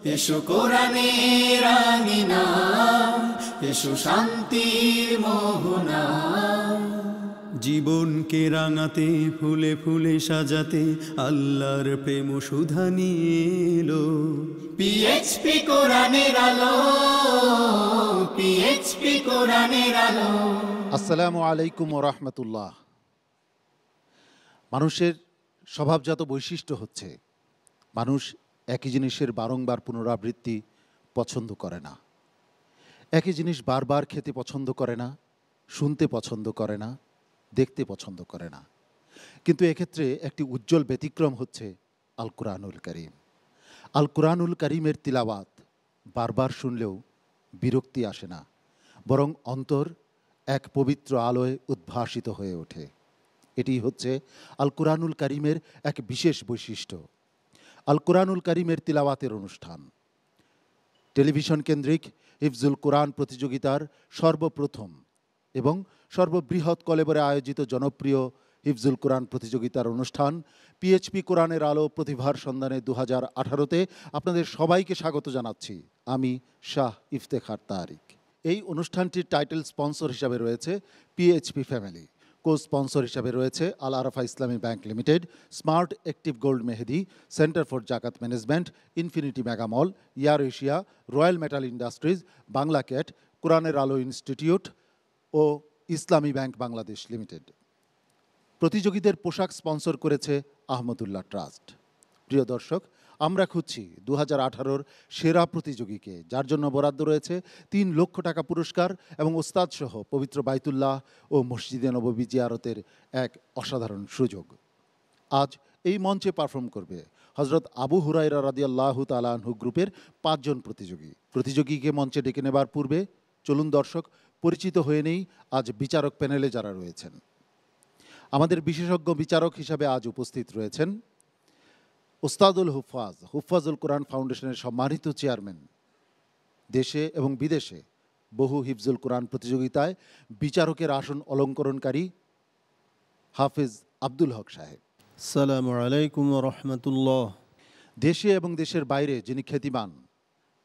এসো কোরআনের আঙিনা, এসো শান্তির মোহনা, জীবনকে রাঙাতে ফুলে ফুলে সাজাতে আল্লাহর প্রেম সুধা নিয়ে এলো পিএইচপি কোরআনের আলো, পিএইচপি কোরআনের আলো। আসসালামু আলাইকুম ওয়া রাহমাতুল্লাহ। মানুষের স্বভাবজাত বৈশিষ্ট্য হচ্ছে মানুষ একই জিনিসের বারংবার পুনরাবৃত্তি পছন্দ করে না, একই জিনিস বারবার খেতে পছন্দ করে না, শুনতে পছন্দ করে না, দেখতে পছন্দ করে না। কিন্তু এক্ষেত্রে একটি উজ্জ্বল ব্যতিক্রম হচ্ছে আল কুরআনুল কারীম। আল কুরআনুল কারীমের তিলাওয়াত বারবার শুনলেও বিরক্তি আসে না, বরং অন্তর এক পবিত্র আলোয় উদ্ভাসিত হয়ে ওঠে। এটি হচ্ছে আল কুরআনুল কারীমের এক বিশেষ বৈশিষ্ট্য। আল কুরআনুল কারীমের তিলাওয়াতের অনুষ্ঠান টেলিভিশন কেন্দ্রিক হিফজুল কোরআন প্রতিযোগিতার সর্বপ্রথম এবং সর্ববৃহৎ কলেবরে আয়োজিত জনপ্রিয় হিফজুল কোরআন প্রতিযোগিতার অনুষ্ঠান পিএইচপি কোরআনের আলো প্রতিভার সন্ধানে 2018-তে আপনাদের সবাইকে স্বাগত জানাচ্ছি। আমি শাহ ইফতেখার তারিক। এই অনুষ্ঠানটির টাইটেল স্পন্সর হিসাবে রয়েছে পিএইচপি ফ্যামিলি, কো স্পন্সর হিসাবে রয়েছে Al Arafah Islami Bank Limited, Smart Active Gold Mehedi, Center for Zakat Management, Infinity Megamall, Air Asia, Royal Metal Industries, Bangla Cat, কোরআনের আলো ইনস্টিটিউট ও ইসলামী ব্যাংক বাংলাদেশ লিমিটেড। প্রতিযোগীদের পোশাক স্পন্সর করেছে আহমদুল্লাহ ট্রাস্ট। প্রিয় দর্শক, আমরা খুঁজছি 2018-র সেরা প্রতিযোগীকে, যার জন্য বরাদ্দ রয়েছে 3 লক্ষ টাকা পুরস্কার এবং ওস্তাদসহ পবিত্র বাইতুল্লাহ ও মসজিদে নববী জিয়ারতের এক অসাধারণ সুযোগ। আজ এই মঞ্চে পারফর্ম করবে হযরত আবু হুরায়রা রাদিয়াল্লাহু তাআলা আনহু গ্রুপের 5 জন প্রতিযোগীকে মঞ্চে ডেকে নেবার পূর্বে চলুন দর্শক পরিচিত হয়ে নেই আজ বিচারক প্যানেলে যারা রয়েছেন। আমাদের বিশেষজ্ঞ বিচারক হিসাবে আজ উপস্থিত রয়েছেন ওস্তাদুল হুফাজুল কোরআন ফাউন্ডেশনের সম্মানিত চেয়ারম্যান, দেশে এবং বিদেশে বহু হিফজুল কোরআন প্রতিযোগিতায় বিচারকের আসন অলঙ্করণকারী হাফিজ আব্দুল হক সাহেব। আসসালামু আলাইকুম ওয়া রাহমাতুল্লাহ। দেশে এবং দেশের বাইরে যিনি খ্যাতিমান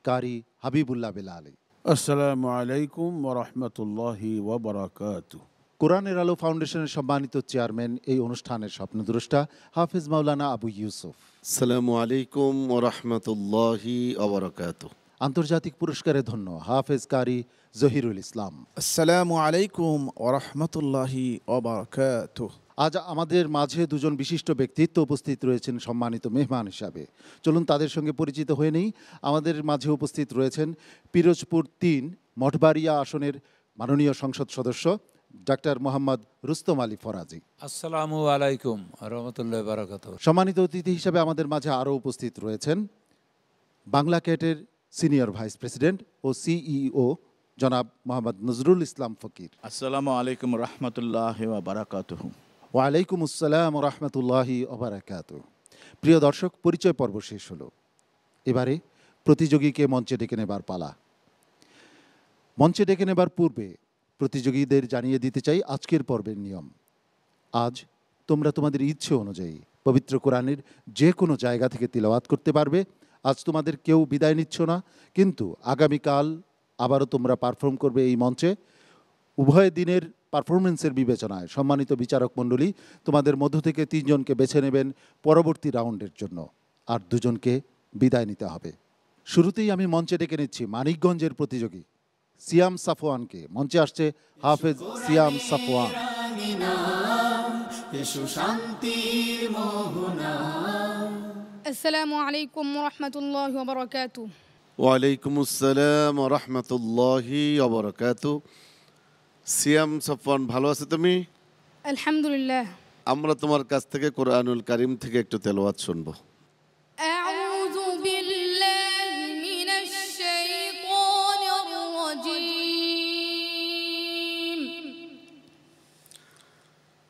কারি হাবিবুল্লাহ বেলালী। আসসালামু আলাইকুম ওয়া রাহমাতুল্লাহি ওয়া বারাকাতুহু। কোরআনের আলো ফাউন্ডেশনের সম্মানিত চেয়ারম্যান, এই অনুষ্ঠানের স্বপ্নদ্রষ্টা হাফিজ মাওলানা আবু ইউসুফ। আসসালামু আলাইকুম ওয়া রাহমাতুল্লাহি ওয়া বারাকাতুহু। আন্তর্জাতিক পুরস্কারে ধন্য হাফেজ কারি জহিরুল ইসলাম। আসসালামু আলাইকুম ওয়া রাহমাতুল্লাহি ওয়া বারাকাতুহু। আজ আমাদের মাঝে 2 জন বিশিষ্ট ব্যক্তিত্ব উপস্থিত রয়েছেন সম্মানিত মেহমান হিসাবে। চলুন তাদের সঙ্গে পরিচিত হয়ে নেই। আমাদের মাঝে উপস্থিত রয়েছেন পিরোজপুর 3 মঠবাড়িয়া আসনের মাননীয় সংসদ সদস্য ডাক্তার মোহাম্মদ রুস্তম আলী ফরাজি। আসসালামু আলাইকুম রহমতুল্লাহ বারাকাতুহু। সম্মানিত অতিথি হিসাবে আমাদের মাঝে আরও উপস্থিত রয়েছেন বাংলা ক্যাটের সিনিয়র ভাইস প্রেসিডেন্ট ও সিইও জনাব মোহাম্মদ নজরুল ইসলাম ফকির। আসসালামু আলাইকুম রহমতুল্লাহি ওয়া বারাকাতুহু। ওয়ালাইকুম আসসালাম রহমতুল্লাহি ওয়া বারাকাতুহু। প্রিয় দর্শক, পরিচয় পর্ব শেষ হলো। এবারে প্রতিযোগীকে মঞ্চে ডেকে নেবার পালা। মঞ্চে ডেকে নেবার পূর্বে প্রতিযোগীদের জানিয়ে দিতে চাই আজকের পর্বের নিয়ম। আজ তোমরা তোমাদের ইচ্ছে অনুযায়ী পবিত্র কোরআনের যে কোনো জায়গা থেকে তিলাওয়াত করতে পারবে। আজ তোমাদের কেউ বিদায় নিচ্ছ না, কিন্তু আগামীকাল আবারও তোমরা পারফর্ম করবে এই মঞ্চে। উভয় দিনের পারফরমেন্সের বিবেচনায় সম্মানিত বিচারক মণ্ডলী তোমাদের মধ্য থেকে 3 জনকে বেছে নেবেন পরবর্তী রাউন্ডের জন্য, আর 2 জনকে বিদায় নিতে হবে। শুরুতেই আমি মঞ্চে ডেকে নিচ্ছি মানিকগঞ্জের প্রতিযোগী সিয়াম সাফওয়ানকে। মঞ্চে আসছে হাফেজ সিয়াম সাফওয়ান। আসসালামু আলাইকুম ওয়া রাহমাতুল্লাহি ওয়া বারাকাতুহু। ওয়া আলাইকুম আসসালাম ওয়া রাহমাতুল্লাহি ওয়া বারাকাতুহু। সিয়াম সাফওয়ান, ভালো আছো তুমি? আলহামদুলিল্লাহ। আমরা তোমার কাছ থেকে কোরআনুল কারীম থেকে একটু তেলাওয়াত শুনবো। আউযু বিল্লাহি মিনাশ শাইতানির রাজীম।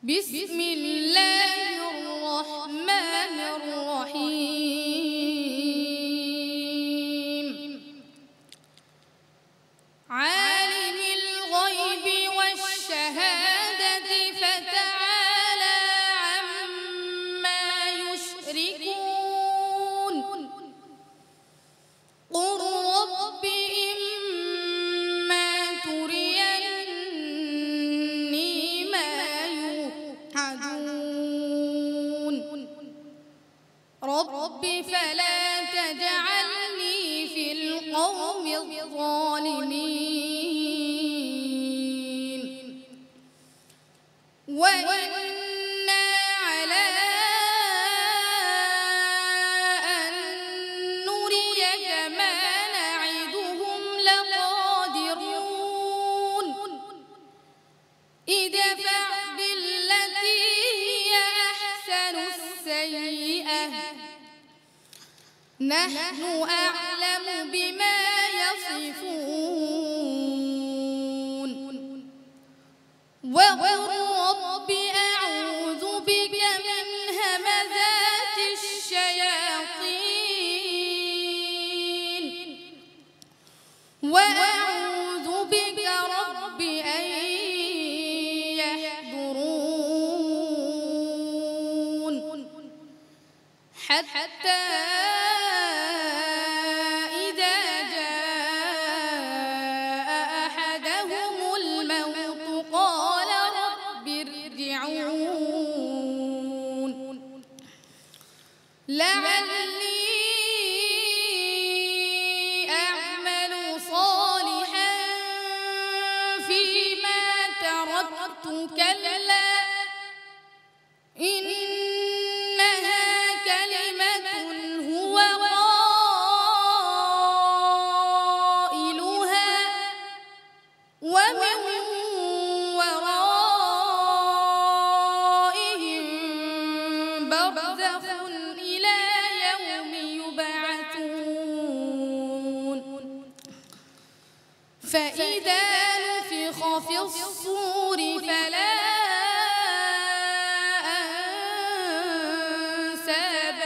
বিসমিল্লাহির রাহমানির রহিম। আলিমিল গায়বি ওয়াশ শাহাদাতি ফাতাআলা আম্মা ইউশরিকুন। نحن أعلم بما يصفون وقل رب أعوذ بك من همزات الشياطين وأعوذ بك رب أن يحضرون حتى إذا جاء أحدهم الموت قال رب ارجعون لعلي أعمل صالحا فيما تركت كلا إنها كلمة هو قائلها ومن ورائهم برزخ إلى يوم يبعثون فإذا نفخ في الصور فلا أنساب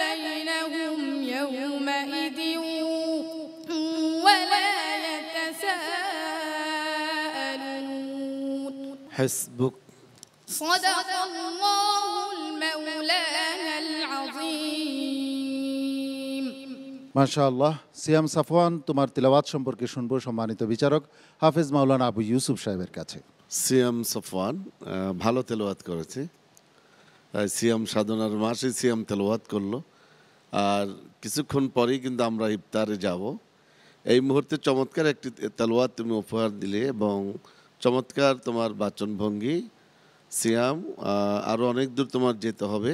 بينهم يومئذ ولا يتساءلون حسبك صدق الله المولانا العظيم মাশাআল্লাহ। সিয়াম সাফওয়ান, তোমার তিলাওয়াত সম্পর্কে শুনবো সম্মানিত বিচারক হাফেজ মাওলানা আবু ইউসুফ সাহেবের কাছে। সিয়াম সাফওয়ান ভালো তেলাওয়াত করেছে। সিয়াম সাধনার মাসে সিয়াম তেলাওয়াত করলো, আর কিছুক্ষণ পরেই কিন্তু আমরা ইফতারে যাব। এই মুহূর্তে চমৎকার একটি তেলাওয়াত তুমি উপহার দিলে এবং চমৎকার তোমার বাচনভঙ্গি। সিয়াম আরও অনেক দূর তোমার যেতে হবে,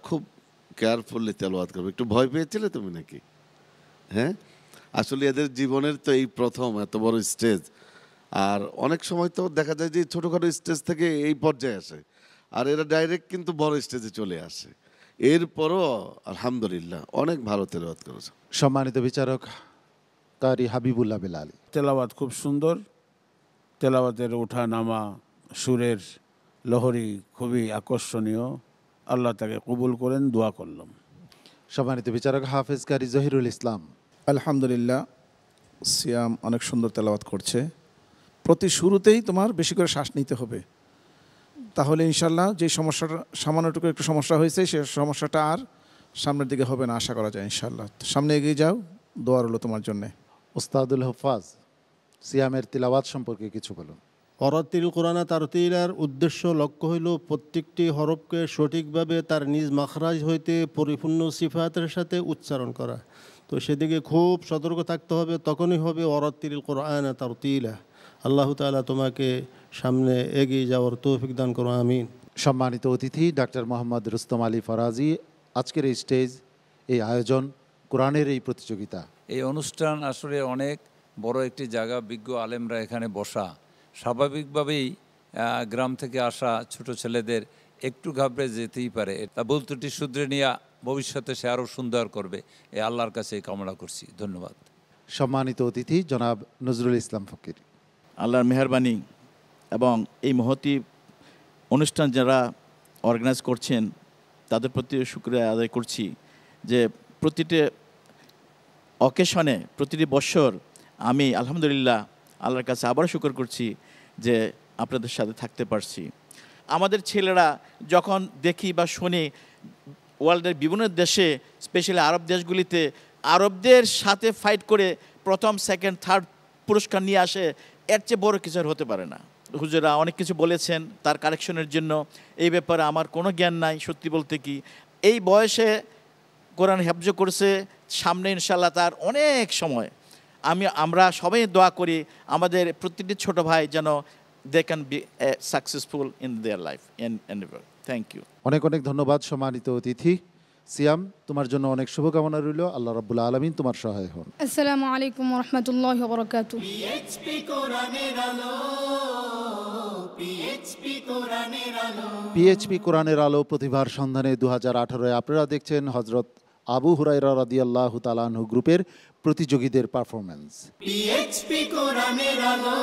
খুব কেয়ারফুলি তেলাওয়াত করবে। একটু ভয় পেয়েছিলে তুমি নাকি? হ্যাঁ, আসলে এদের জীবনের তো এই প্রথম এত বড় স্টেজ, আর অনেক সময় তো দেখা যায় যে ছোটোখাটো স্টেজ থেকে এই পর্যায়ে আসে, আর এরা ডাইরেক্ট কিন্তু বড় স্টেজে চলে আসে। এরপরও আলহামদুলিল্লাহ অনেক ভালো তেলাওয়াত করেছে। সম্মানিত বিচারক কারি হাবিবুল্লাহ বেলালী। তেলাওয়াত খুব সুন্দর, তেলাওয়াতের ওঠা নামা সুরের লহরী খুবই আকর্ষণীয়। আল্লাহ তাকে কবুল করেন, দোয়া করলাম। সম্মানিত বিচারক হাফেজ কারি জহিরুল ইসলাম। আলহামদুলিল্লাহ, সিয়াম অনেক সুন্দর তেলাওয়াত করছে। প্রতি শুরুতেই তোমার বেশি করে শ্বাস নিতে হবে, তাহলে ইনশাল্লাহ যে সমস্যাটা সামান্যটুকু একটু সমস্যা হয়েছে সে সমস্যাটা আর সামনের দিকে হবে না আশা করা যায় ইনশাল্লাহ। সামনে এগিয়ে যাও, দোয়া রইল তোমার জন্যে। ওস্তাদুল হফাজ, সিয়ামের তিলাওয়াত সম্পর্কে কিছু বলুন। অরাতিল কোরআনা তারতিলার উদ্দেশ্য লক্ষ্য হইল প্রত্যেকটি হরফকে সঠিকভাবে তার নিজ মাখরাজ হইতে পরিপূর্ণ সিফাতের সাথে উচ্চারণ করা। তো সেদিকে খুব সতর্ক থাকতে হবে, তখনই হবে অরাতিল কোরআনা তারতিলা। আল্লাহ তাআলা তোমাকে সামনে এগিয়ে যাওয়ার তৌফিক দান করো, আমিন। সম্মানিত অতিথি ডাক্তার মোহাম্মদ রুস্তম আলী ফরাজি, আজকের এই স্টেজ, এই আয়োজন, কোরআনের এই প্রতিযোগিতা, এই অনুষ্ঠান আসলে অনেক বড় একটি জায়গা, বিজ্ঞ আলেমরা এখানে বসা। স্বাভাবিকভাবেই গ্রাম থেকে আসা ছোট ছেলেদের একটু ঘাবড়ে যেতেই পারে, তা ভুল ত্রুটি শুধরে নিয়ে ভবিষ্যতে সে আরও সুন্দর করবে, এই আল্লাহর কাছে কামনা করছি। ধন্যবাদ। সম্মানিত অতিথি জনাব নজরুল ইসলাম ফকির। আল্লাহর মেহেরবানি এবং এই মহতি অনুষ্ঠান যারা অর্গানাইজ করছেন তাদের প্রতি শুকরিয়া আদায় করছি যে প্রতিটি অকেশনে, প্রতিটি বছর আমি আলহামদুলিল্লাহ আল্লাহর কাছে আবারও শুকর করছি যে আপনাদের সাথে থাকতে পারছি। আমাদের ছেলেরা যখন দেখি বা শুনি ওয়ার্ল্ডের বিভিন্ন দেশে, স্পেশালি আরব দেশগুলিতে আরবদের সাথে ফাইট করে প্রথম, সেকেন্ড, থার্ড পুরস্কার নিয়ে আসে, এর চেয়ে বড় কিছু আর হতে পারে না। হুজুরা অনেক কিছু বলেছেন তার কারেকশনের জন্য, এই ব্যাপারে আমার কোনো জ্ঞান নাই সত্যি বলতে। কি এই বয়সে কোরআন হেফজ করছে, সামনে ইনশাল্লাহ তার অনেক সময়। আমরা সবাই দোয়া করি আমাদের প্রতিটি ছোট ভাই যেন they can be successful in their life and thank you. অনেক অনেক ধন্যবাদ সম্মানিত অতিথি। সিয়াম, তোমার জন্য অনেক শুভকামনা রইল। আল্লাহ রাব্বুল আলামিন তোমার সহায় হন। আসসালামু আলাইকুম ওয়া রাহমাতুল্লাহি ওয়া বারাকাতুহু। PHP কোরআনের আলো। পিএইচপি কোরআনের আলো প্রতিভার সন্ধানে 2018 আপনারা দেখছেন হযরত আবু হুরায়রা রাদিয়াল্লাহু তাআলা আনহু গ্রুপের প্রতিযোগীদের পারফরম্যান্স। পিএইচপি কোরআনের আলো,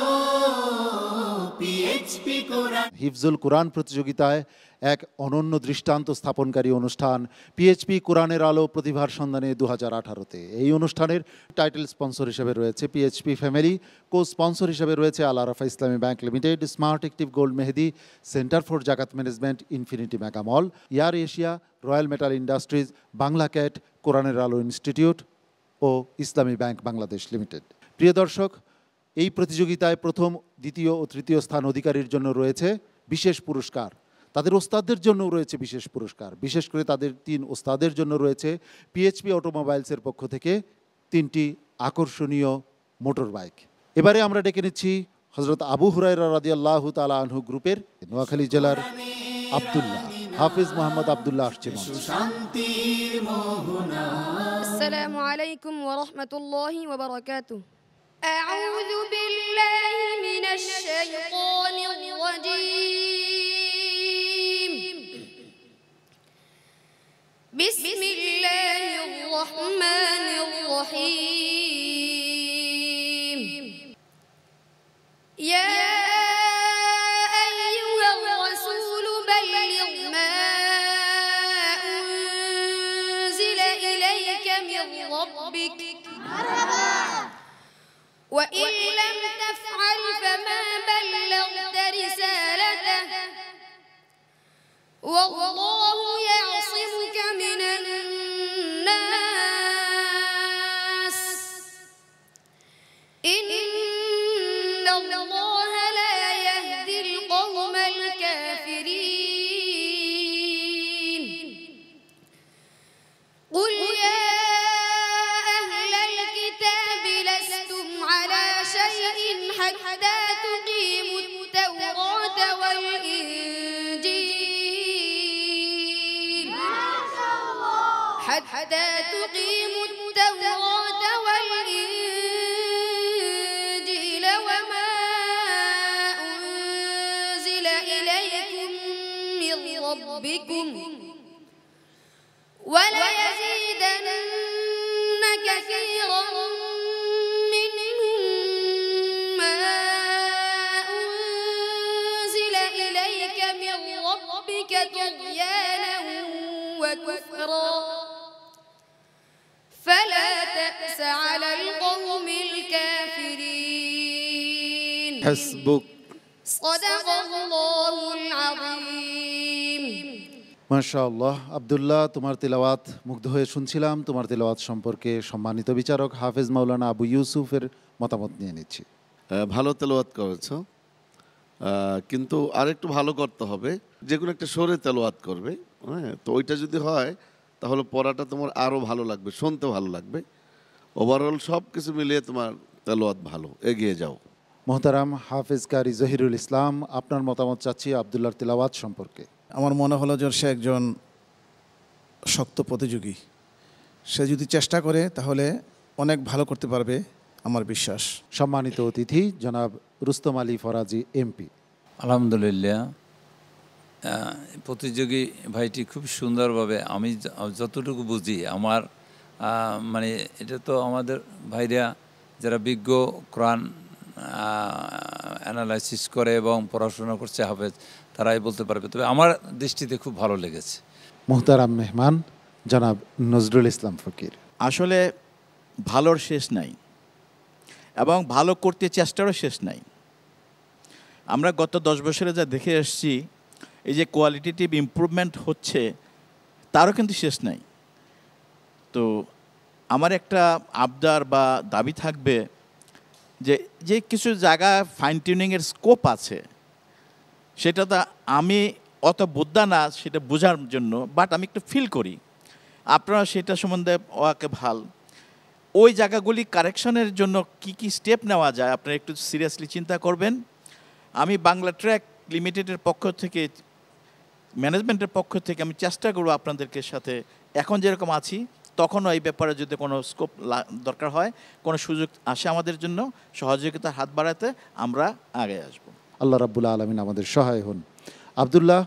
পিএইচপি কোরআন। হিফজুল কোরআন প্রতিযোগিতায় এক অনন্য দৃষ্টান্ত স্থাপনকারী অনুষ্ঠান পিএইচপি কোরআনের আলো প্রতিভার সন্ধানে 2018-তে। এই অনুষ্ঠানের টাইটেল স্পন্সর হিসেবে রয়েছে পিএইচপি ফ্যামিলি, কো স্পন্সর হিসেবে রয়েছে Al Arafah Islami Bank Limited, Smart Active Gold Mehedi, Center for Zakat Management, Infinity Mega Mall, Air Asia, Royal Metal Industries, Bangla Cat, কোরআনের আলো ইনস্টিটিউট ও ইসলামী ব্যাংক বাংলাদেশ লিমিটেড। প্রিয় দর্শক, এই প্রতিযোগিতায় প্রথম, দ্বিতীয় ও তৃতীয় স্থান অধিকারীর জন্য রয়েছে বিশেষ পুরস্কার। তাদের ওস্তাদদের জন্য রয়েছে বিশেষ পুরস্কার। বিশেষ করে তাদের 3 ওস্তাদের জন্য রয়েছে পিএইচপি অটোমোবাইলসের পক্ষ থেকে 3টি আকর্ষণীয় মোটর বাইক। এবারে আমরা ডেকে নিচ্ছি হযরত আবু হুরায়রা রাদিয়াল্লাহু তাআলা আনহু গ্রুপের নোয়াখালী জেলার আব্দুল্লাহ, হাফিজ মোহাম্মদ আব্দুল্লাহ আসছে মঞ্চে। শান্তির মোহনা। السلام عليكم ورحمة الله وبركاته. أعوذ بالله من الشيطان الرجيم. بسم الله الرحمن الرحيم. يا أيها الرسول بلغ ما أنزل إليك من ربك وإن لم تفعل فما بلغت رسالته والله يعصمك من الناس إن الله لا يهدي القوم الكافرين. قل يا أهل الكتاب لستم على شيء حتى تقيموا التوراة والإنجيل حتى تقيموا التوراة والإنجيل وما أنزل إليكم من ربكم وليزيدن كثيرا منهم ما أنزل إليك من ربك طغيانا وكفرا فلا تأس على القوم الكافرين. হাসবুক। صدق الله العظيم. মাশাআল্লাহ। আব্দুল্লাহ, তোমার তিলাওয়াত মুগ্ধ হয়ে শুনছিলাম। তোমার তিলাওয়াত সম্পর্কে সম্মানিত বিচারক হাফেজ মাওলানা আবু ইউসুফের মতামত নিয়ে নিচ্ছি। ভালো তেলাওয়াত করেছো, কিন্তু আরেকটু ভালো করতে হবে। যে কোনো একটা সুরে তেলাওয়াত করবে, হ্যাঁ, তো ওইটা যদি হয় তাহলে পড়াটা তোমার আরও ভালো লাগবে, শুনতে ভালো লাগবে। ওভারঅল সব কিছু মিলিয়ে তোমার তেলাওয়াত ভালো, এগিয়ে যাও। মোহতারাম হাফেজ কারি জহিরুল ইসলাম, আপনার মতামত চাচ্ছি আব্দুল্লাহর তিলাওয়াত সম্পর্কে। আমার মনে হলো যে সে একজন শক্ত প্রতিযোগী। সে যদি চেষ্টা করে তাহলে অনেক ভালো করতে পারবে আমার বিশ্বাস। সম্মানিত অতিথি জনাব রুস্তম আলী ফরাজি এমপি। আলহামদুলিল্লাহ, প্রতিযোগী ভাইটি খুব সুন্দরভাবে, আমি যতটুকু বুঝি আমার মানে এটা তো আমাদের ভাইরা যারা বিজ্ঞ কোরআন অ্যানালাইসিস করে এবং পড়াশোনা করছে হাফেজ, তারাই বলতে পারবে। তবে আমার দৃষ্টিতে খুব ভালো লেগেছে। মোহতারাম মেহমান জনাব নজরুল ইসলাম ফকির। আসলে ভালোর শেষ নাই এবং ভালো করতে চেষ্টারও শেষ নাই। আমরা গত 10 বছরে যা দেখে এসেছি, এই যে কোয়ালিটিটিভ ইমপ্রুভমেন্ট হচ্ছে, তারও কিন্তু শেষ নাই। তো আমার একটা আবদার বা দাবি থাকবে যে যে কিছু জায়গা ফাইন টিউনিংয়ের স্কোপ আছে, সেটা তো আমি অত বোদ্ধা না সেটা বোঝার জন্য, বাট আমি একটু ফিল করি। আপনারা সেটা সম্বন্ধে ওকে ভাল, ওই জায়গাগুলি কারেকশনের জন্য কি কি স্টেপ নেওয়া যায় আপনারা একটু সিরিয়াসলি চিন্তা করবেন। আমি বাংলা ট্র্যাক লিমিটেডের পক্ষ থেকে, ম্যানেজমেন্টের পক্ষ থেকে আমি চেষ্টা করব আপনাদেরকে সাথে এখন যেরকম আছি তখনও এই ব্যাপারে যদি কোনো স্কোপ দরকার হয়, কোনো সুযোগ আসে আমাদের জন্য, সহযোগিতার হাত বাড়াতে আমরা আগে আসব। আল্লাহ রাব্বুল আলামিন আমাদের সহায় হন। আব্দুল্লাহ,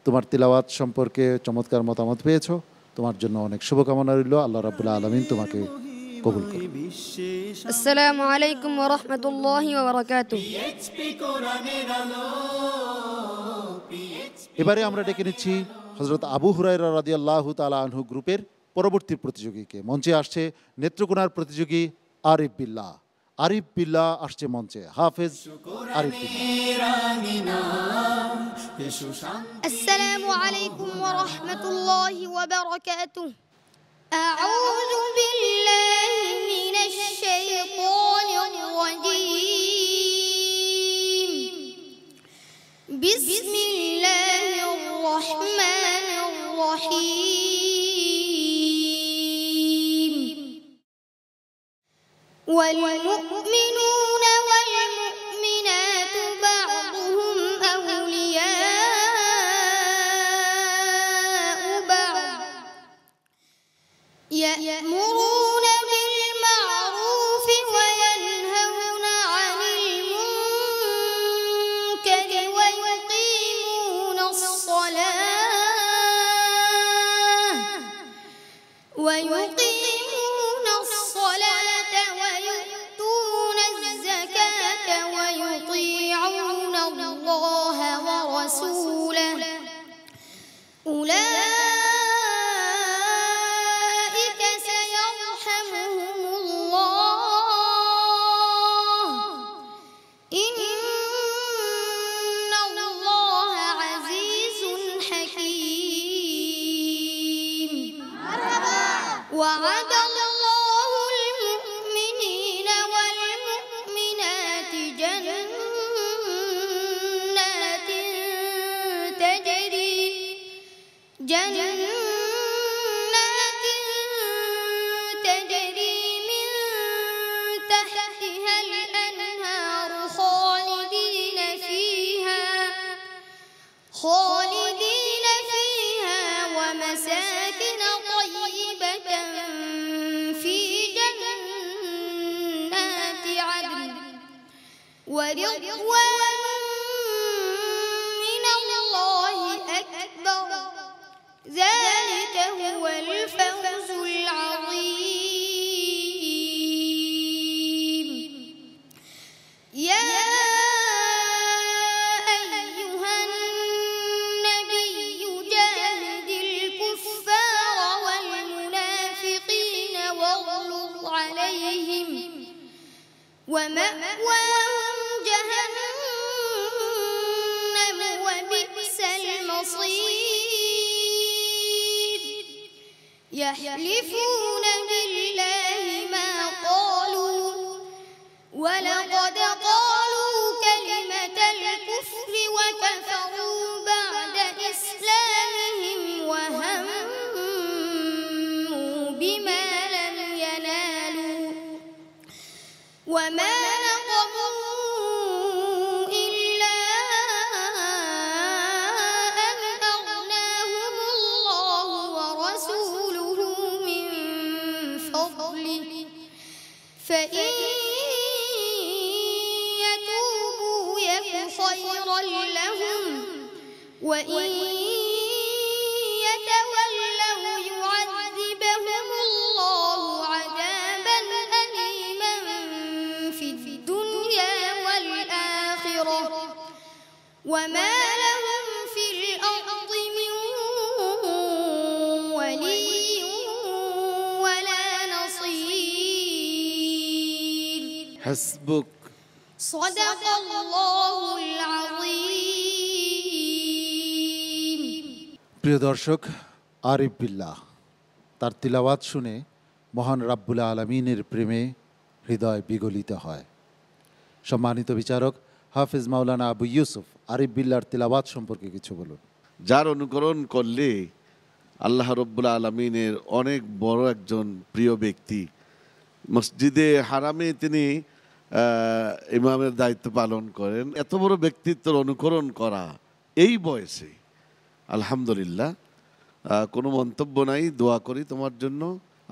তোমার তিলাওয়াত সম্পর্কে চমৎকার মতামত পেয়েছো, তোমার জন্য অনেক শুভকামনা রইল। আল্লাহ রাব্বুল আলামিন তোমাকে কবুল করুন। আসসালামু আলাইকুম ওয়া রাহমাতুল্লাহি ওয়া বারাকাতুহু। এবারে আমরা ডেকে নিচ্ছি হযরত আবু হুরায়রা রাদিয়াল্লাহু তাআলা আনহু গ্রুপের পরবর্তী প্রতিযোগীকে। মঞ্চে আসছে নেত্রকোনার প্রতিযোগী আরিফ বিল্লাহ। আরিফ বিল্লাহ আসছে মঞ্চে। হাফেজ আরিফ বিল্লাহ। السلام عليكم ورحمة الله وبركاته. أعوذ بالله من الشيطان الرجيم. بسم الله الرحمن الرحيم. والمؤمنون والمؤمنات بعضهم أولياء بعض يأمرون بالمعروف وينهون عن المنكر ويقيمون الصلاة ويؤتون الزكاة ويطيعون الله ورسوله أولئك سيرحمهم الله إن الله عزيز حكيم. وعد الله المؤمنين والمؤمنات جنات تجري من تحتها الأنهار خالدين فيها ومساكن طيبة في جنات عدن ورضوان من الله أكبر. ذلك هو الفوز العظيم. يا أيها النبي جاهد الكفار والمنافقين واغلظ عليهم ومأواهم جهنم وبئس المصير. يحلفون بالله ما قالوا ولقد قالوا كلمة الكفر وكفروا بعد إسلامهم وهموا بما لم ينالوا وما نقموا إلا أن أغناهم الله ورسوله من فضله فإن يتوبوا يك خيرا لهم وإن يتولوا يعذبهم الله عذابا أليما في الدنيا والآخرة وما لهم في الأرض من ولي ولا نصير. حسبك. صدق الله العظيم. প্রিয় দর্শক, আরিফ বিল্লাহ তার তিলাওয়াত শুনে মহান রাব্বুল আলামিনের প্রেমে হৃদয় বিগলিত হয়। সম্মানিত বিচারক হাফেজ মাওলানা আবু ইউসুফ, আরিফ বিল্লাহর তিলাওয়াত সম্পর্কে কিছু বলুন। যার অনুকরণ করলে আল্লাহ রব্বুল আলমিনের অনেক বড় একজন প্রিয় ব্যক্তি, মসজিদে হারামে তিনি ইমামের দায়িত্ব পালন করেন। এত বড় ব্যক্তিত্বের অনুকরণ করা এই বয়সে, আলহামদুলিল্লাহ, কোনো মন্তব্য নাই। দোয়া করি তোমার জন্য,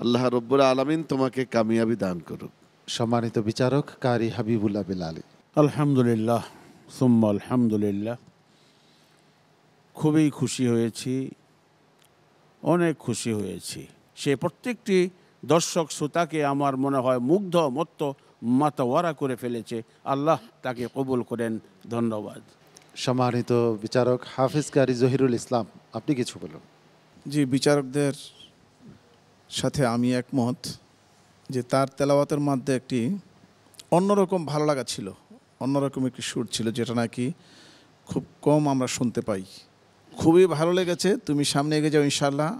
আল্লাহ রব্বুল আলামিন তোমাকে কামিয়াবি দান করুক। সম্মানিত বিচারক কারি হাবিবুল্লাহ বিলালি। আলহামদুলিল্লাহ, সুম্মা আলহামদুলিল্লাহ। খুবই খুশি হয়েছি, অনেক খুশি হয়েছি। সে প্রত্যেকটি দর্শক শ্রোতাকে আমার মনে হয় মুগ্ধ মত্ত মাতাওয়ারা করে ফেলেছে। আল্লাহ তাকে কবুল করেন। ধন্যবাদ। সম্মানিত বিচারক হাফিজ কারি জহিরুল ইসলাম, আপনি কিছু বলুন। জি, বিচারকদের সাথে আমি একমত যে তার তেলাওয়াতের মধ্যে একটি অন্যরকম ভালো লাগা ছিল, অন্যরকম একটি সুর ছিল, যেটা নাকি খুব কম আমরা শুনতে পাই। খুবই ভালো লেগেছে। তুমি সামনে এগিয়ে যাও, ইনশাআল্লাহ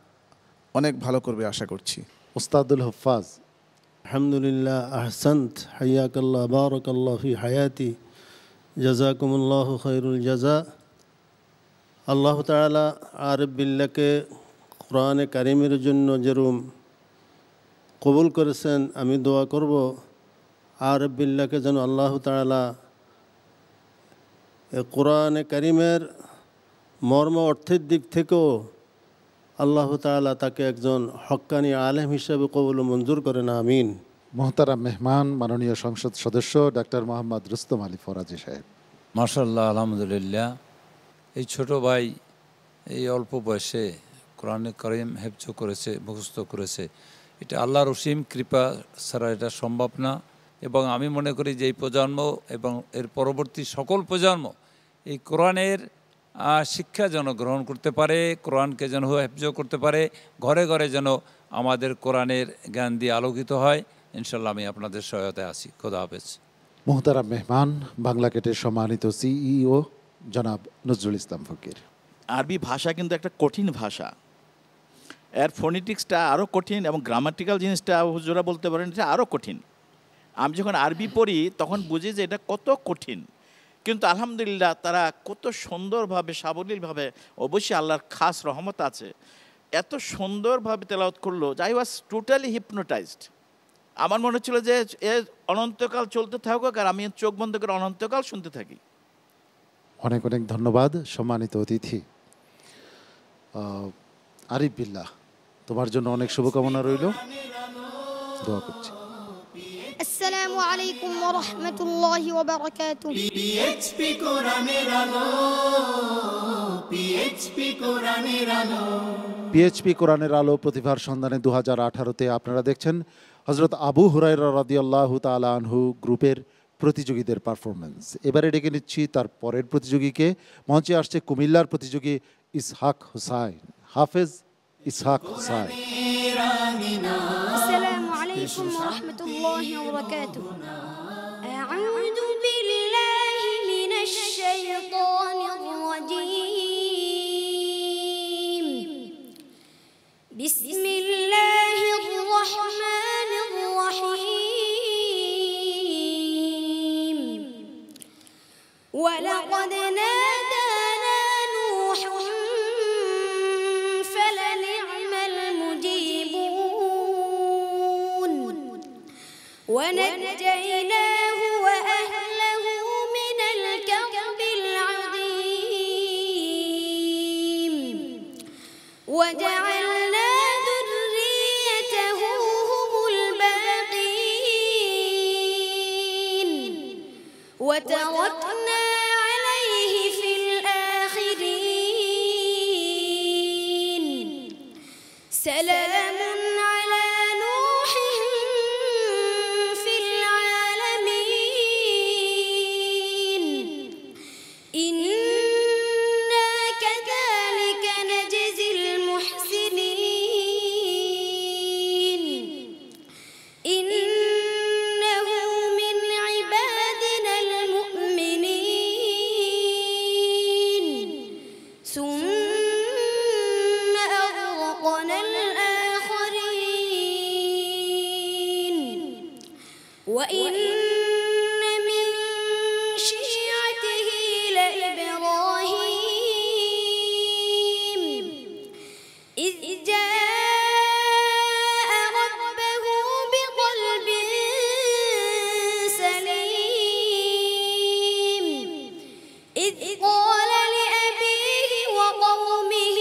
অনেক ভালো করবে আশা করছি। উস্তাদুল হুফাজ। আলহামদুলিল্লাহ, আহসান্ত, হাইয়াকাল্লাহ, বারাকাল্লাহ ফি হায়াতি, জাযাকুমুল্লাহ খায়রুল জাযা। আল্লাহ তাআলা আরিফ বিল্লাহকে কোরআনে কারিমের জন্য যেরকম কবুল করেছেন, আমি দোয়া করব আরিফ বিল্লাহকে যেন আল্লাহ তাআলা কোরআনে কারিমের মর্ম অর্থের দিক থেকেও আল্লাহ তাআলা তাকে একজন হক্কানি আলেম হিসেবে কবুল মঞ্জুর করেন, আমিন। মোহতারাম মেহমান মাননীয় সংসদ সদস্য ডাক্তার মোহাম্মদ রুস্তম আলী ফরাজি সাহেব। মাশাআল্লাহ, আলহামদুলিল্লাহ। এই ছোট ভাই এই অল্প বয়সে কোরআনে কারিম হেফজ করেছে, মুখস্থ করেছে, এটা আল্লাহর অসীম কৃপা ছাড়া এটা সম্ভব না। এবং আমি মনে করি যে এই প্রজন্ম এবং এর পরবর্তী সকল প্রজন্ম এই কোরআনের শিক্ষা যেন গ্রহণ করতে পারে, কোরআনকে যেন হেফজ করতে পারে, ঘরে ঘরে যেন আমাদের কোরআনের জ্ঞান দিয়ে আলোকিত হয়। ইনশাল্লাহ আমি আপনাদের সহায়তায় আছি। খোদা হাফেজ। মোহতারাম মেহমান বাংলা গেটের সম্মানিত সিইও জনাব নজরুল ইসলাম ফকির। আরবি ভাষা কিন্তু একটা কঠিন ভাষা, এর ফোনেটিক্সটা আরও কঠিন এবং গ্রামাটিক্যাল জিনিসটা হুজুরা বলতে পারেন এটা আরও কঠিন। আমি যখন আরবি পড়ি তখন বুঝি যে এটা কত কঠিন, কিন্তু আলহামদুলিল্লাহ তারা কত সুন্দরভাবে সাবলীলভাবে, অবশ্যই আল্লাহর খাস রহমত আছে, এত সুন্দরভাবে তেলাওয়াত করলো যে আই ওয়াজ টোটালি হিপনোটাইজড। আমার মনে হচ্ছিল যে এ অনন্তকাল চলতে থাকুক আর আমি চোখ বন্ধ করে অনন্তকাল শুনতে থাকি। অনেক অনেক ধন্যবাদ সম্মানিত অতিথি। আরিফ বিল্লাহ, তোমার জন্য অনেক শুভকামনা রইল, দোয়া করছি। আসসালামু আলাইকুম ওয়া রাহমাতুল্লাহি ওয়া বারাকাতুহু। পিএইচপি কোরআনের আলো, পিএইচপি কোরআনের আলো। পিএইচপি কোরআনের আলো প্রতিভার সন্ধানে 2018-তে আপনারা দেখছেন হযরত আবু হুরায়রা রাদিয়াল্লাহু তাআলা আনহু গ্রুপের প্রতিযোগীদের পারফরমেন্স। এবারে ডেকে নিচ্ছি তার পরের প্রতিযোগীকে। মঞ্চে আসছে কুমিল্লার প্রতিযোগী ইসহাক হুসাইন, হাফেজ ইসহাক হুসাইন। আসসালামু আলাইকুম ওয়া রাহমাতুল্লাহি ওয়া বারাকাতুহু। আউযু বিল্লাহি মিনাশ শাইতানির রাজীম। বিসমিল্লাহির রাহমানির রাহিম। ওয়ালাকাদ নাদানা নূহুন ফালানি'মাল মুজিবুন ওয়ানাজ্জায়নাহু ওয়া আহলাহু মিনাল কারবিল আযীম ওয়াজa'alনা যুররিয়াতাহু হুমুল বাকিন وتركنا عليه في الآخرين سلام على نوح في العالمين إنا كذلك نجزي المحسنين إنه من عبادنا المؤمنين ثم أغرقنا الآخرين وإن من شيعته لإبراهيم إذ جاء ربه بقلب سليم إذ قال لأبيه وقومه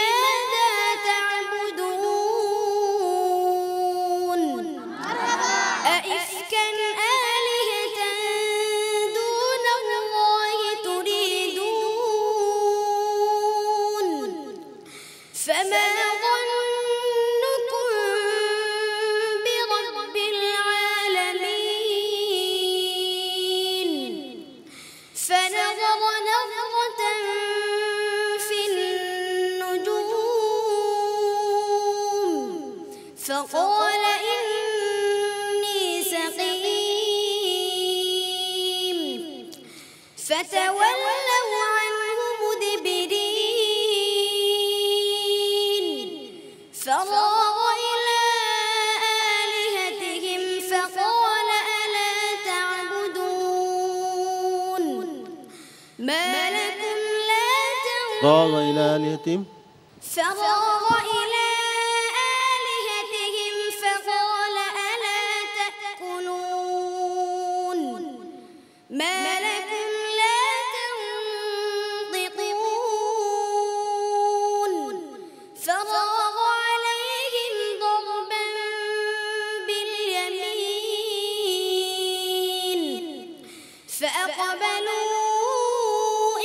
ماذا تعبدون أئفكا فما ظنكم برب العالمين فنظر نظرة في النجوم فقال إني سقيم فتولوا عنه مدبرين فراغ إلى آلهتهم فقال ألا تعبدون ما لكم لا راغ إلى آلهتهم فراغ إلى آلهتهم فقال ألا تأكلون ما لكم لا تنطقون فراغ عليهم ضربا باليمين فأقبلوا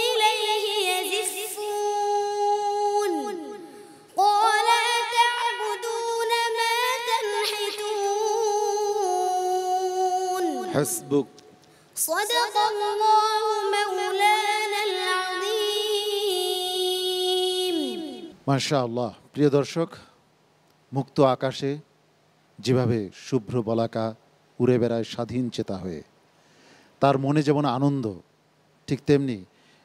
إليه يزفون قال أتعبدون ما تنحتون حسبك صدق الله مولانا العظيم মাশাআল্লাহ। প্রিয় দর্শক, মুক্ত আকাশে যেভাবে শুভ্র বলাকা উড়ে বেড়ায় স্বাধীন চেতা হয়ে, তার মনে যেমন আনন্দ, ঠিক তেমনি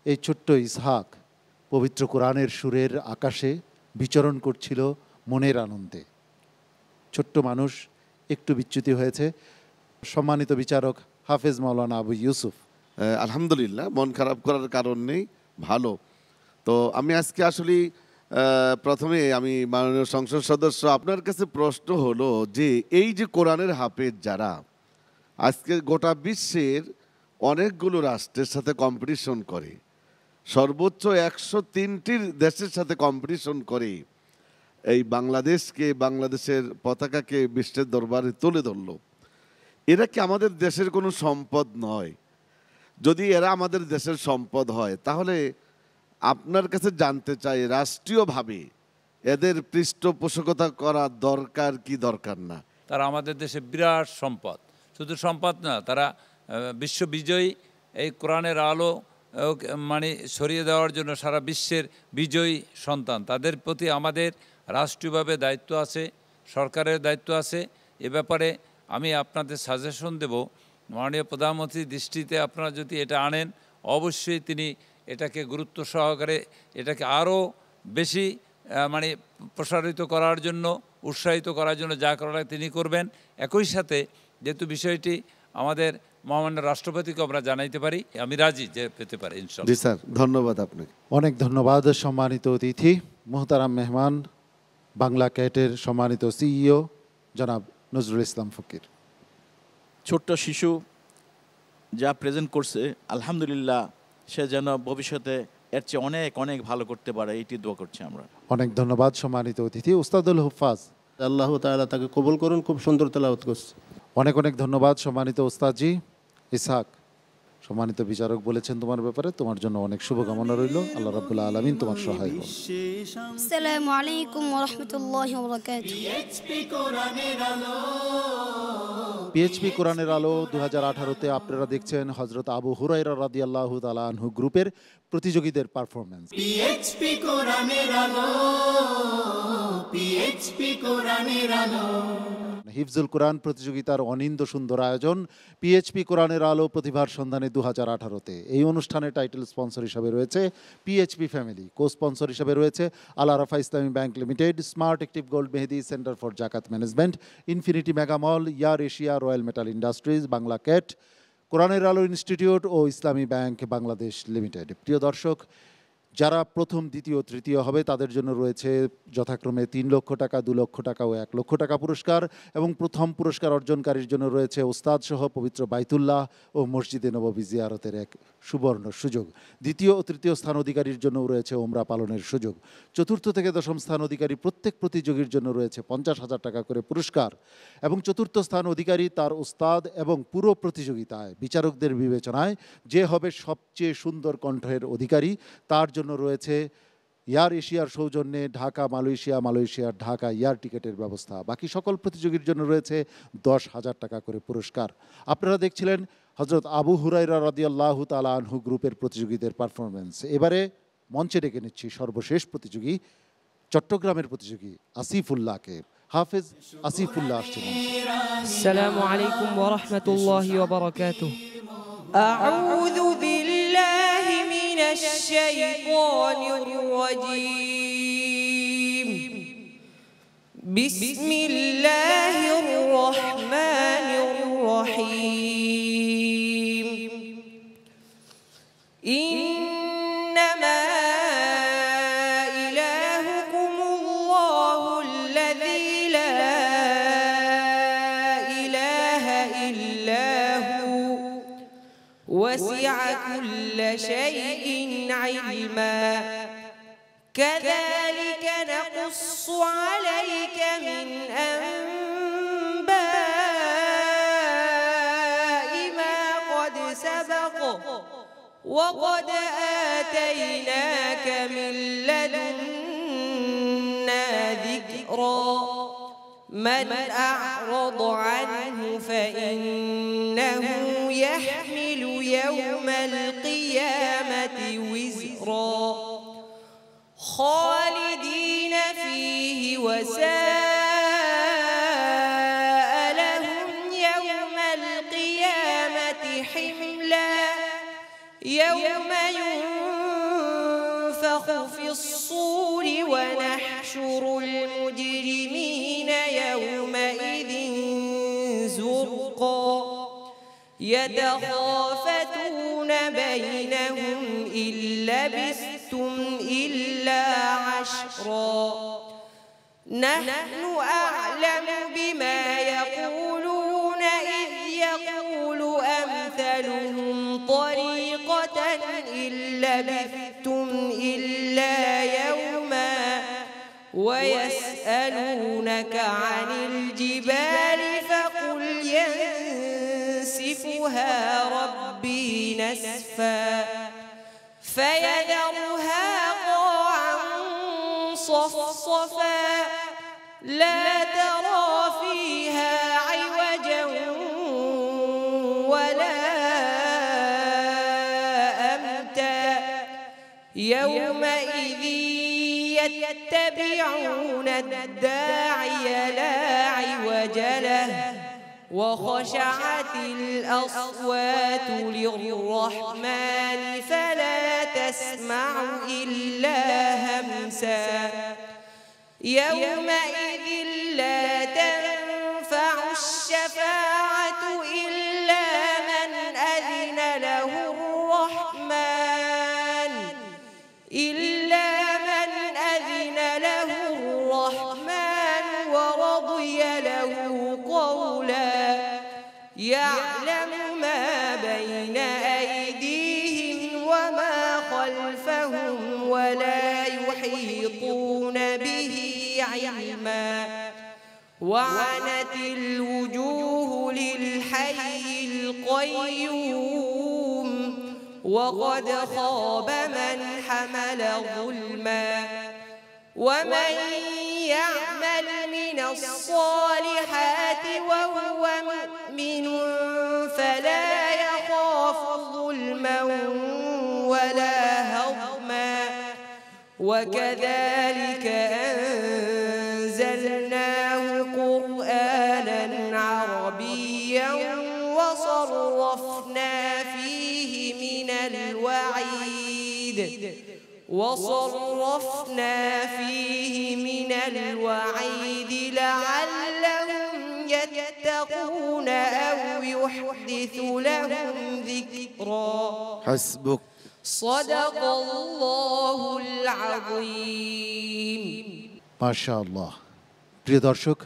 এই ছোট্ট ইসহাক পবিত্র কোরআনের সুরের আকাশে বিচরণ করছিল মনের আনন্দে। ছোট্ট মানুষ, একটু বিচ্যুতি হয়েছে। সম্মানিত বিচারক হাফেজ মাওলানা আবু ইউসুফ। আলহামদুলিল্লাহ, মন খারাপ করার কারণ নেই, ভালো। তো আমি আজকে আসলে প্রথমে আমি মাননীয় সংসদ সদস্য, আপনার কাছে প্রশ্ন হলো যে এই যে কোরআনের হাফেজ যারা আজকে গোটা বিশ্বের অনেকগুলো রাষ্ট্রের সাথে কম্পিটিশন করে, সর্বোচ্চ 103টি দেশের সাথে কম্পিটিশন করে এই বাংলাদেশকে, বাংলাদেশের পতাকাকে বিশ্বের দরবারে তুলে ধরলো, এরা কি আমাদের দেশের কোনো সম্পদ নয়? যদি এরা আমাদের দেশের সম্পদ হয়, তাহলে আপনার কাছে জানতে চাই রাষ্ট্রীয়ভাবে এদের পৃষ্ঠপোষকতা করা দরকার কি দরকার না? তারা আমাদের দেশে বিরাট সম্পদ, শুধু সম্পদ না, তারা বিশ্ববিজয়ী, এই কোরআনের আলো মানে ছড়িয়ে দেওয়ার জন্য সারা বিশ্বের বিজয়ী সন্তান। তাদের প্রতি আমাদের রাষ্ট্রীয়ভাবে দায়িত্ব আছে, সরকারের দায়িত্ব আছে। এ ব্যাপারে আমি আপনাদের সাজেশন দেব, মাননীয় প্রধানমন্ত্রীর দৃষ্টিতে আপনারা যদি এটা আনেন, অবশ্যই তিনি এটাকে গুরুত্ব সহকারে এটাকে আরও বেশি মানে প্রসারিত করার জন্য, উৎসাহিত করার জন্য যা করার তিনি করবেন। একই সাথে যেহেতু বিষয়টি আমাদের মহামান্য রাষ্ট্রপতিকে আমরা জানাইতে পারি, আমি রাজি যে পেতে পারি ইনশাআল্লাহ। জি স্যার, ধন্যবাদ আপনাকে। অনেক ধন্যবাদ সম্মানিত অতিথি, মোহতারাম মেহমান, বাংলা ক্যাটের সম্মানিত সিইও জনাব নজরুল ইসলাম ফকির। ছোট্ট শিশু যা প্রেজেন্ট করছে, আলহামদুলিল্লাহ, সে যেন ভবিষ্যতে এর চেয়ে অনেক অনেক ভালো করতে পারে, এইটি দোয়া করছি আমরা। অনেক ধন্যবাদ সম্মানিত অতিথি উস্তাদুল হুফাজ। আল্লাহ তাআলা তাকে কবুল করুন, খুব সুন্দর তেলাওয়াত করছে। অনেক অনেক ধন্যবাদ সম্মানিত ওস্তাদজি ইসহাক। সম্মানিত বিচারক বলেছেন তোমার ব্যাপারে, তোমার জন্য অনেক শুভকামনা রইল। আল্লাহ রাব্বুল আলামিন তোমার সহায় হন। আসসালামু আলাইকুম ওয়া রাহমাতুল্লাহি ওয়া বারাকাতুহু। পিএইচপি কোরআনের আলো 2018-তে আপনারা দেখছেন হযরত আবু হুরায়রা রাদিয়াল্লাহু তাআলা আনহু গ্রুপের প্রতিযোগীদের পারফরম্যান্স। পিএইচপি কোরআনের আলো, পিএইচপি কোরআনের আলো। হিফজুল কোরআন প্রতিযোগিতার অনিন্দ সুন্দর আয়োজন পিএইচপি কোরআনের আলো প্রতিভার সন্ধানে 2018-তে। এই অনুষ্ঠানে টাইটেল স্পন্সর হিসাবে রয়েছে পিএইচপি ফ্যামিলি, কো স্পন্সর হিসাবে রয়েছে Al Arafah Islami Bank Limited, Smart Active Gold Mehedi Center for Zakat Management, Infinity Mega Mall, Air Asia, Royal Metal Industries, Bangla Cat, কোরআনের আলো ইনস্টিটিউট ও ইসলামী ব্যাংক বাংলাদেশ লিমিটেড। প্রিয় দর্শক, যারা প্রথম, দ্বিতীয়, তৃতীয় হবে তাদের জন্য রয়েছে যথাক্রমে 3 লক্ষ টাকা, 2 লক্ষ টাকা ও 1 লক্ষ টাকা পুরস্কার, এবং প্রথম পুরস্কার অর্জনকারীর জন্য রয়েছে ওস্তাদ সহ পবিত্র বাইতুল্লাহ ও মসজিদে নববী জিয়ারতের এক সুবর্ণ সুযোগ। দ্বিতীয় ও তৃতীয় স্থান অধিকারীর জন্য রয়েছে ওমরা পালনের সুযোগ। চতুর্থ থেকে দশম স্থান অধিকারী প্রত্যেক প্রতিযোগীর জন্য রয়েছে 50,000 টাকা করে পুরস্কার, এবং চতুর্থ স্থান অধিকারী, তার ওস্তাদ এবং পুরো প্রতিযোগিতায় বিচারকদের বিবেচনায় যে হবে সবচেয়ে সুন্দর কণ্ঠের অধিকারী, তার জন্য রয়েছে এয়ার এশিয়ার সৌজন্যে ঢাকা মালয়েশিয়ার ঢাকা এয়ার টিকেটের ব্যবস্থা। বাকি সকল প্রতিযোগীর জন্য রয়েছে 10,000 টাকা করে পুরস্কার। আপনারা দেখছিলেন হজরত আবু হুরায়রা রাদিয়াল্লাহু তাআলা আনহু গ্রুপের প্রতিযোগীদের পারফরমেন্স। এবারে মঞ্চে ডেকে নিচ্ছি সর্বশেষ প্রতিযোগী, চট্টগ্রামের প্রতিযোগী আসিফুল্লাহকে। হাফেজ আসিফুল্লাহ আসছেন। আসসালামু আলাইকুম ওয়া রাহমাতুল্লাহি ওয়া বারাকাতুহু। আউযু বিল্লাহি মিনাশ শাইতানির রাজীম। বিসমিল্লাহির রাহমানির রাহিম। ইন্নামা وسع كل شيء علما كذلك نقص عليك من أنباء ما قد سبق وقد آتيناك من لدنا ذكرا من أعرض عنه فإنه يحمل يوم القيامة وزرا خالدين فيه وساء لهم يوم القيامة حملا يوم ينفخ في الصور ونحشر المجرمين يومئذ زرقا يتخافتون بينهم إن لبثتم إلا عشرا نحن أعلم بما يقولون إذ يقول أمثلهم طريقة إن لبثتم إلا يوما ويسألونك عن الجبال فقل ينسفها ربي نسفا فيذرها قاعا صفصفا لا ترى فيها عوجا ولا أمتا يومئذ يتبعون الداعي لا عوج له وخشعت الأصوات للرحمن فلا تسمع إلا همسا يومئذ لا تنفع الشفاعة إلا من أذن له الرحمن ورضي له قولا يعلم ما بين أيديهم وما خلفهم ولا يحيطون به علما وعنت الوجوه للحي القيوم وقد خاب من حمل ظلما ومن يعمل من الصالحات وهو مؤمن فلا يخاف ظلما ولا هضما وكذلك أنزلناه قرآنا عربيا وصرفنا فيه من الوعيد لعلهم يتقون أو يحدث لهم ذكرا حسبك صدق الله العظيم মাশাআল্লাহ। প্রিয় দর্শক,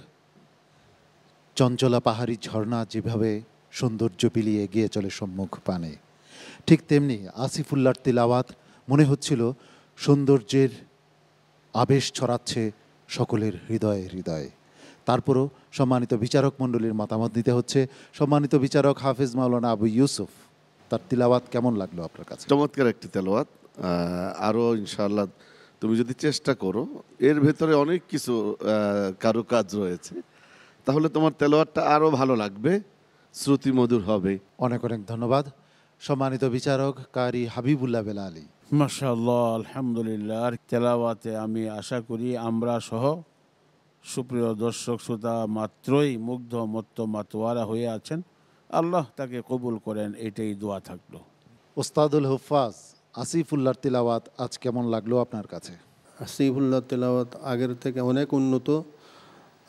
চঞ্চলা পাহাড়ি ঝর্ণা যেভাবে সৌন্দর্য বিলিয়ে এগিয়ে চলে সম্মুখ পানে, ঠিক তেমনি আসিফুল্লাহর তিলাওয়াত মনে হচ্ছিল সৌন্দর্যের আবেশ ছড়াচ্ছে সকলের হৃদয়ে হৃদয়ে। তারপরও সম্মানিত বিচারক মণ্ডলীর মতামত দিতে হচ্ছে। সম্মানিত বিচারক হাফেজ মাওলানা আবু ইউসুফ, তার তিলাওয়াত কেমন লাগলো আপনার কাছে? চমৎকার একটি তেলাওয়াত। আরও ইনশাআল্লাহ তুমি যদি চেষ্টা করো, এর ভেতরে অনেক কিছু কারুকাজ রয়েছে, তাহলে তোমার তেলাওয়াতটা আরও ভালো লাগবে, শ্রুতি মধুর হবে। অনেক অনেক ধন্যবাদ। সম্মানিত বিচারক কারি হাবিবুল্লাহ বেলালী। মাশাআল্লাহ, আলহামদুলিল্লাহ। আর তেলাওয়াতে আমি আশা করি আমরা সহ সুপ্রিয় দর্শক শ্রোতা মাত্রই মুগ্ধ মত্ত মাতোয়ারা হয়ে আছেন। আল্লাহ তাকে কবুল করেন, এটাই দোয়া থাকলো। ওস্তাদুল হুফাজ আসিফুল্লাহর তিলাওয়াত আজ কেমন লাগলো আপনার কাছে? আসিফুল্লাহ তেলাওয়াত আগের থেকে অনেক উন্নত।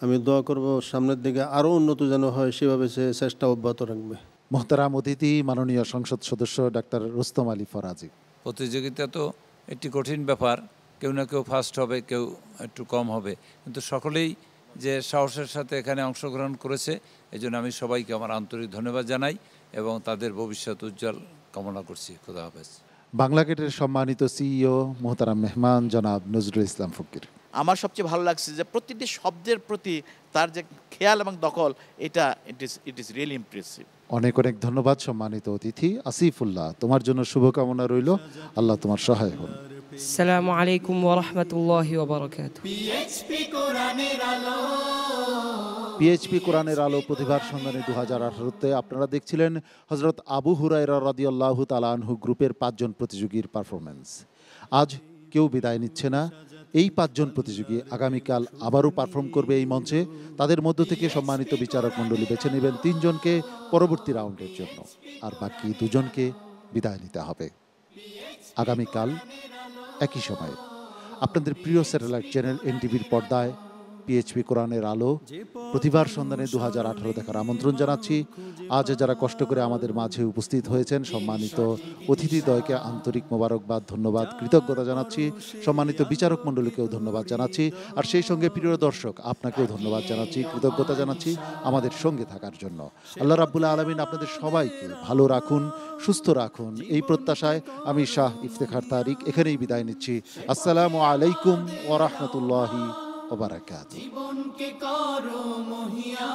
আমি দোয়া করব সামনের দিকে আরও উন্নত যেন হয়, সেভাবে সে চেষ্টা অব্যাহত রাখবে। মোহতারাম অতিথি মাননীয় সংসদ সদস্য ডাক্তার রুস্তম আলী ফরাজি। প্রতিযোগিতা তো একটি কঠিন ব্যাপার, কেউ না কেউ ফার্স্ট হবে, কেউ একটু কম হবে, কিন্তু সকলেই যে সাহসের সাথে এখানে অংশগ্রহণ করেছে, এই জন্য আমি সবাইকে আমার আন্তরিক ধন্যবাদ জানাই এবং তাদের ভবিষ্যৎ উজ্জ্বল কামনা করছি। খোদা হাফেজ। বাংলা গেটের সম্মানিত সিইও মোহতারাম মেহমান জনাব নজরুল ইসলাম ফকির। আমার সবচেয়ে ভালো লাগছে যে প্রতিটি শব্দের প্রতি তার যে খেয়াল এবং দখল, এটা ইট ইজ রিয়েলি ইমপ্রেসিভ। অনেক অনেক ধন্যবাদ সম্মানিত অতিথি আসিফুল্লাহ, তোমার জন্য শুভকামনা রইল, আল্লাহ তোমার সহায় হন। আসসালামু আলাইকুম ওয়া রাহমাতুল্লাহি ওয়া বারাকাতুহু। পিএইচপি কোরআনের আলো, পিএইচপি কোরআনের আলো প্রতিভার সন্ধানে 2018-তে আপনারা দেখছিলেন হযরত আবু হুরায়রা রাদিয়াল্লাহু তাআলা আনহু গ্রুপের 5 জন প্রতিযোগীর পারফরমেন্স। আজ কেউ বিদায় নিচ্ছে না, এই 5 জন প্রতিযোগী আগামীকাল আবারও পারফর্ম করবে এই মঞ্চে। তাদের মধ্য থেকে সম্মানিত বিচারক মণ্ডলী বেছে নেবেন 3 জনকে পরবর্তী রাউন্ডের জন্য, আর বাকি 2 জনকে বিদায় নিতে হবে। আগামীকাল একই সময়ে আপনাদের প্রিয় স্যাটেলাইট চ্যানেল এনটিভির পর্দায় পিএইচপি কোরআনের আলো প্রতিভার সন্ধানে 2018 দেখার আমন্ত্রণ জানাচ্ছি। আজ যারা কষ্ট করে আমাদের মাঝে উপস্থিত হয়েছেন সম্মানিত অতিথিদ্বয়কে আন্তরিক মোবারকবাদ, ধন্যবাদ, কৃতজ্ঞতা জানাচ্ছি। সম্মানিত বিচারক মণ্ডলীকেও ধন্যবাদ জানাচ্ছি, আর সেই সঙ্গে প্রিয় দর্শক আপনাকেও ধন্যবাদ জানাচ্ছি, কৃতজ্ঞতা জানাচ্ছি আমাদের সঙ্গে থাকার জন্য। আল্লাহ রাব্বুল আলামিন আপনাদের সবাইকে ভালো রাখুন, সুস্থ রাখুন, এই প্রত্যাশায় আমি শাহ ইফতেখার তারিক এখানেই বিদায় নিচ্ছি। আসসালামু আলাইকুম ওয়া রাহমাতুল্লাহি ওয়া বারাকাতুহু। জীবনকে করো মহিয়া।